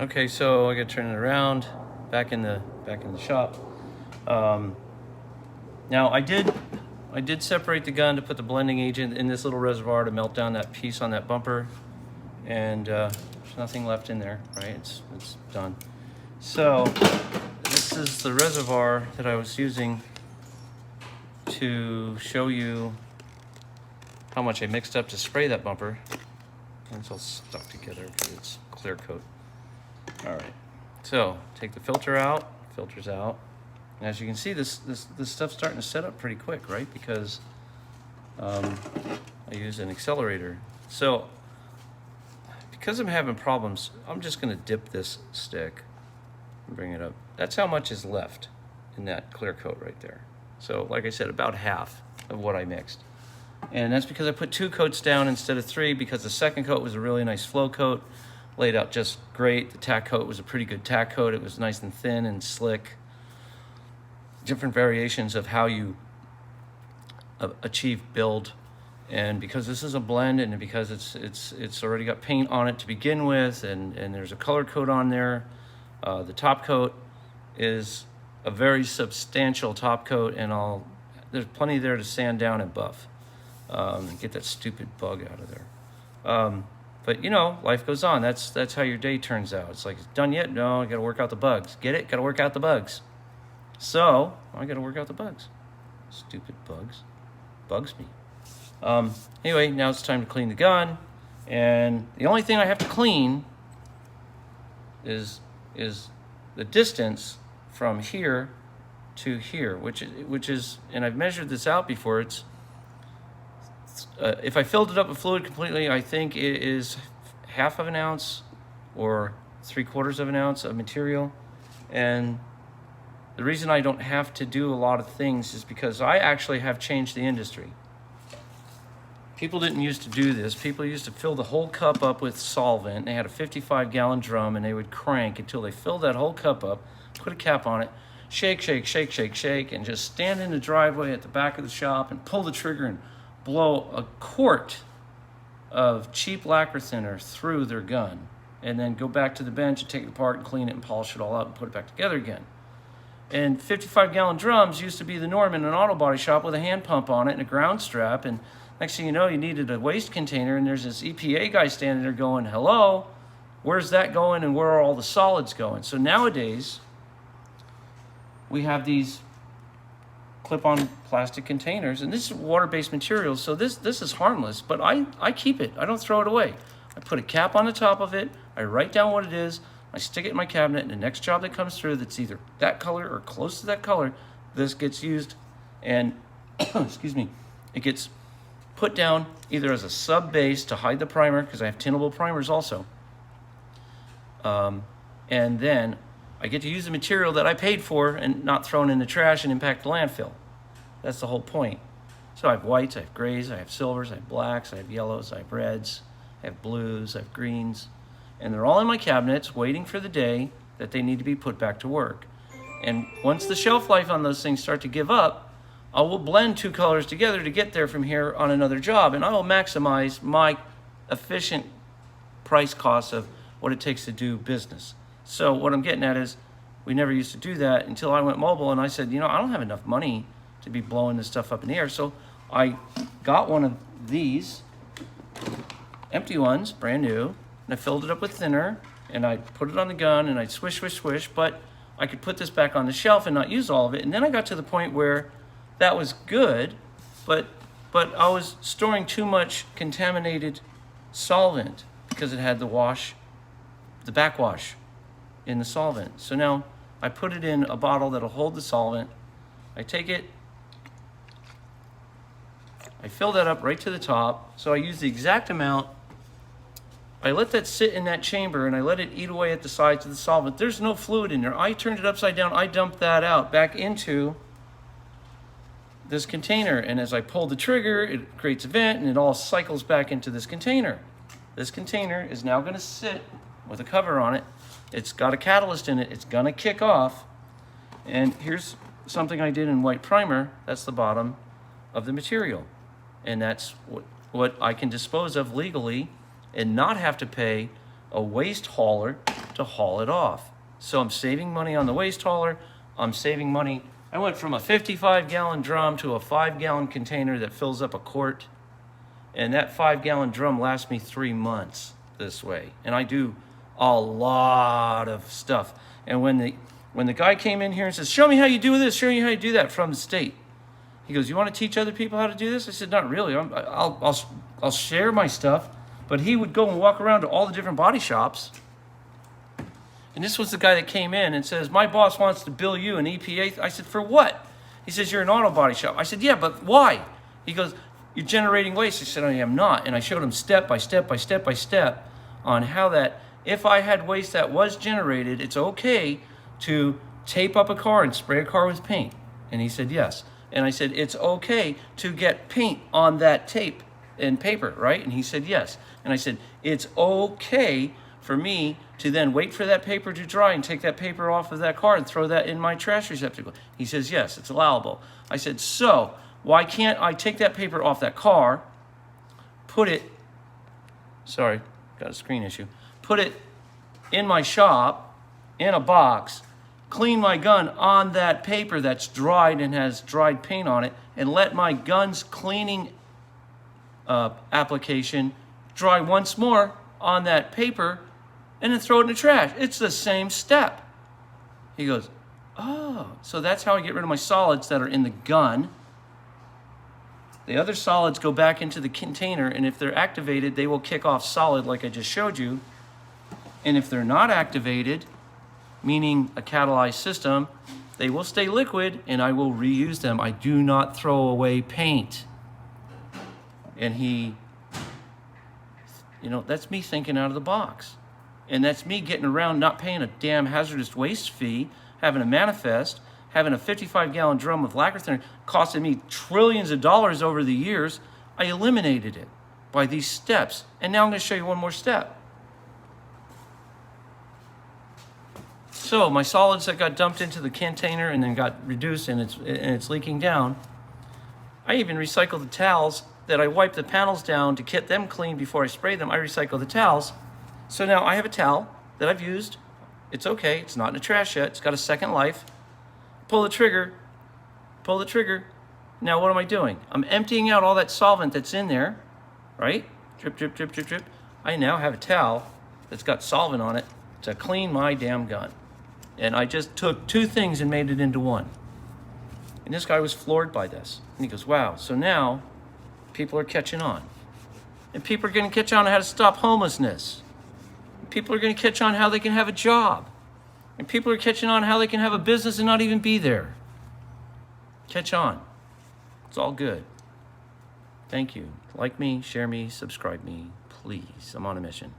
Okay, so I gotta turn it around, back in the shop. Now I did separate the gun to put the blending agent in this little reservoir to melt down that piece on that bumper, and there's nothing left in there, right? It's done. So this is the reservoir that I was using to show you how much I mixed up to spray that bumper. And it's all stuck together because it's clear coat. All right, so take the filter out, filters out. And as you can see, this stuff's starting to set up pretty quick, right? Because I use an accelerator. So because I'm having problems, I'm just gonna dip this stick and bring it up. That's how much is left in that clear coat right there. So like I said, about half of what I mixed. And that's because I put 2 coats down instead of 3, because the second coat was a really nice flow coat, laid out just great. The tack coat was a pretty good tack coat. It was nice and thin and slick. Different variations of how you achieve build. And because this is a blend, and because it's already got paint on it to begin with, and there's a color coat on there, the top coat is a very substantial top coat, and there's plenty there to sand down and buff. Get that stupid bug out of there. But you know, life goes on. That's how your day turns out. It's like, it's done yet? No, I gotta work out the bugs. Get it? Gotta work out the bugs. So I gotta work out the bugs. Stupid bugs. Bugs me. Anyway, now it's time to clean the gun. And the only thing I have to clean is the distance from here to here, which is, and I've measured this out before, it's if I filled it up with fluid completely, I think it is 1/2 ounce or 3/4 ounce of material. And the reason I don't have to do a lot of things is because I actually have changed the industry. People didn't used to do this. People used to fill the whole cup up with solvent. They had a 55-gallon drum, and they would crank until they filled that whole cup up, put a cap on it, shake, shake, shake, shake, shake, and just stand in the driveway at the back of the shop and pull the trigger and blow a quart of cheap lacquer thinner through their gun, and then go back to the bench and take it apart and clean it and polish it all up and put it back together again. And 55-gallon drums used to be the norm in an auto body shop with a hand pump on it and a ground strap, and next thing you know, you needed a waste container, and there's this EPA guy standing there going, hello, where's that going and where are all the solids going? So nowadays, we have these clip-on plastic containers, and this is water-based material, so this is harmless, but I keep it. I don't throw it away. I put a cap on the top of it, I write down what it is, I stick it in my cabinet, and the next job that comes through that's either that color or close to that color, this gets used, and excuse me, it gets put down either as a sub base to hide the primer, because I have tinnable primers also, and then I get to use the material that I paid for and not thrown in the trash and impact the landfill. That's the whole point. So I have whites, I have grays, I have silvers, I have blacks, I have yellows, I have reds, I have blues, I have greens, and they're all in my cabinets waiting for the day that they need to be put back to work. And once the shelf life on those things start to give up, I will blend 2 colors together to get there from here on another job, and I will maximize my efficient price costs of what it takes to do business. So what I'm getting at is, we never used to do that until I went mobile, and I said, you know, I don't have enough money to be blowing this stuff up in the air. So I got one of these empty ones, brand new, and I filled it up with thinner, and I put it on the gun, and I swish, swish, swish, but I could put this back on the shelf and not use all of it. And then I got to the point where that was good, but I was storing too much contaminated solvent because it had the backwash in the solvent. So now I put it in a bottle that'll hold the solvent. I take it, I fill that up right to the top. So I use the exact amount. I let that sit in that chamber, and I let it eat away at the sides of the solvent. There's no fluid in there. I turned it upside down. I dumped that out back into this container. And as I pull the trigger, it creates a vent, and it all cycles back into this container. This container is now going to sit with a cover on it. It's got a catalyst in it. It's going to kick off. And here's something I did in white primer. That's the bottom of the material. And that's what I can dispose of legally and not have to pay a waste hauler to to haul it off. So I'm saving money on the waste hauler. I'm saving money. I went from a 55-gallon drum to a 5-gallon container that fills up a quart. And that 5-gallon drum lasts me 3 months this way. And I do a lot of stuff. And when the guy came in here and says, show me how you do this, show me how you do that, from the state. He goes, you want to teach other people how to do this? I said, not really. I'll share my stuff. But he would go and walk around to all the different body shops. And this was the guy that came in and says, my boss wants to bill you an EPA. I said, for what? He says, you're an auto body shop. I said, yeah, but why? He goes, you're generating waste. I said, I am not. And I showed him step by step by step by step on how that, if I had waste that was generated, it's okay to tape up a car and spray a car with paint. And he said, yes. And I said, it's okay to get paint on that tape and paper, right? And he said, yes. And I said, it's okay for me to then wait for that paper to dry and take that paper off of that car and throw that in my trash receptacle. He says, yes, it's allowable. I said, so why can't I take that paper off that car, put it, sorry, got a screen issue, put it in my shop, in a box, clean my gun on that paper that's dried and has dried paint on it, and let my gun's cleaning application dry once more on that paper, and then throw it in the trash. It's the same step. He goes, oh, so that's how I get rid of my solids that are in the gun. The other solids go back into the container, and if they're activated, they will kick off solid like I just showed you. And if they're not activated, meaning a catalyzed system, they will stay liquid and I will reuse them. I do not throw away paint. And he, that's me thinking out of the box. And that's me getting around not paying a damn hazardous waste fee, having a manifest, having a 55-gallon drum with lacquer thinner, costing me trillions of dollars over the years. I eliminated it by these steps. And now I'm going to show you one more step. So my solids that got dumped into the container and then got reduced and it's leaking down, I even recycle the towels that I wipe the panels down to get them clean before I spray them. I recycle the towels. So now I have a towel that I've used. It's okay. It's not in the trash yet. It's got a second life. Pull the trigger. Pull the trigger. Now what am I doing? I'm emptying out all that solvent that's in there, right? Drip, drip, drip, drip, drip. I now have a towel that's got solvent on it to clean my damn gun. And I just took two things and made it into one. And this guy was floored by this. And he goes, wow, so now people are catching on. And people are going to catch on how to stop homelessness. People are going to catch on how they can have a job. And people are catching on how they can have a business and not even be there. Catch on. It's all good. Thank you. Like me, share me, subscribe me, please. I'm on a mission.